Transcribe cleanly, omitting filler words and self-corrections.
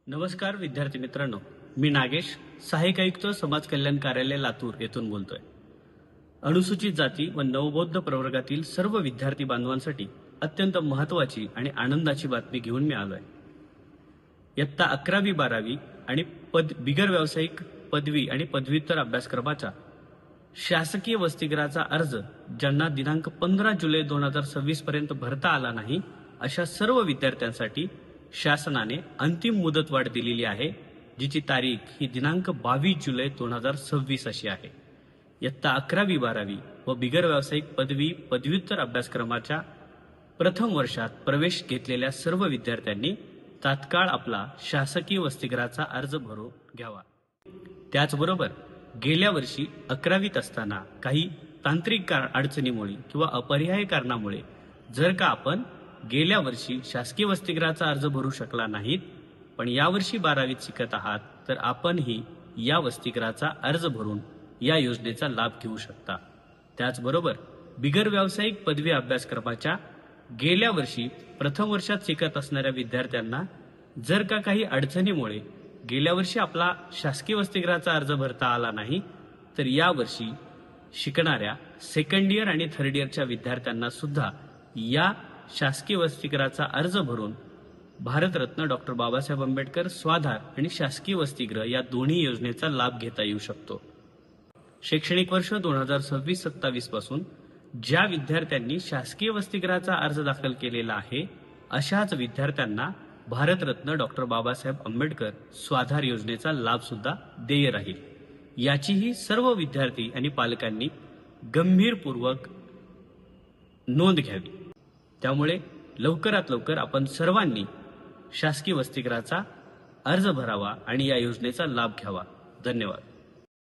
नमस्कार विद्यार्थी मित्रांनो, मी नागेश, सहाय्यक आयुक्त समाज कल्याण कार्यालय लातूर येथून बोलतोय। अनुसूचित जाती व नवबौद्ध प्रवर्गातील सर्व विद्यार्थी बांधवांसाठी अत्यंत महत्त्वाची आणि आनंदाची बातमी घेऊन मी आलोय। इयत्ता 11वी 12वी आणि बिगर व्यावसायिक पदवी आणि पदव्युत्तर अभ्यासक्रमाचा शासकीय वसतिगृहाचा अर्ज ज्यांना दिनांक 15 जुलै 2026 पर्यंत भरता आला नाही अशा सर्व विद्यार्थ्यांसाठी शासनाने अंतिम मुदतवाढ दिलेली आहे, जिची तारीख ही दिनांक 22 जुलै 2026 अशी आहे। इयत्ता 11वी 12वी व बिगर व्यावसायिक पदवी पदव्युत्तर अभ्यासक्रमाच्या प्रथम वर्षात प्रवेश घेतलेल्या सर्व विद्यार्थ्यांनी तात्काळ आपला शासकीय वसतिगृहाचा अर्ज भरून घ्यावा। त्याचबरोबर गेल्या वर्षी 11वीत असताना काही तांत्रिक अडचणीमुळे किंवा अपरिहार्य कारणामुळे जर का आपण गेल्या वर्षी शासकीय वसतिगृहाचा अर्ज भरू शकला नाहीत, पण यावर्षी 12वीत शिकत आहात, तर आपणही या वसतिगृहाचा अर्ज भरून या योजनेचा लाभ घेऊ शकता। त्याचबरोबर बिगर व्यावसायिक पदवी अभ्यासक्रमाच्या गेल्या वर्षी प्रथम वर्षात शिकत असणाऱ्या विद्यार्थ्यांना जर का काही अडचणीमुळे गेल्या वर्षी आपला शासकीय वसतिगृहाचा अर्ज भरता आला नाही, तर यावर्षी शिकणाऱ्या सेकंड इयर आणि थर्ड इयरच्या विद्यार्थ्यांना सुद्धा या शासकीय वसतिगृहाचा अर्ज भरून भारतरत्न डॉक्टर बाबासाहेब आंबेडकर स्वाधार आणि शासकीय वसतिगृह या दोन्ही योजनेचा लाभ घेता येऊ शकतो। शैक्षणिक वर्ष 2026-27 पासून ज्या विद्यार्थ्यांनी शासकीय वसतिगृहाचा अर्ज दाखल केलेला आहे, अशाच विद्यार्थ्यांना भारतरत्न डॉक्टर बाबासाहेब आंबेडकर स्वाधार योजनेचा लाभ सुद्धा देय राहील। याचीही सर्व विद्यार्थी आणि पालकांनी गंभीरपूर्वक नोंद घ्यावी। त्यामुळे लवकरात लवकर आपण सर्वांनी शासकीय वसतिगृहाचा अर्ज भरावा आणि या योजनेचा लाभ घ्यावा। धन्यवाद।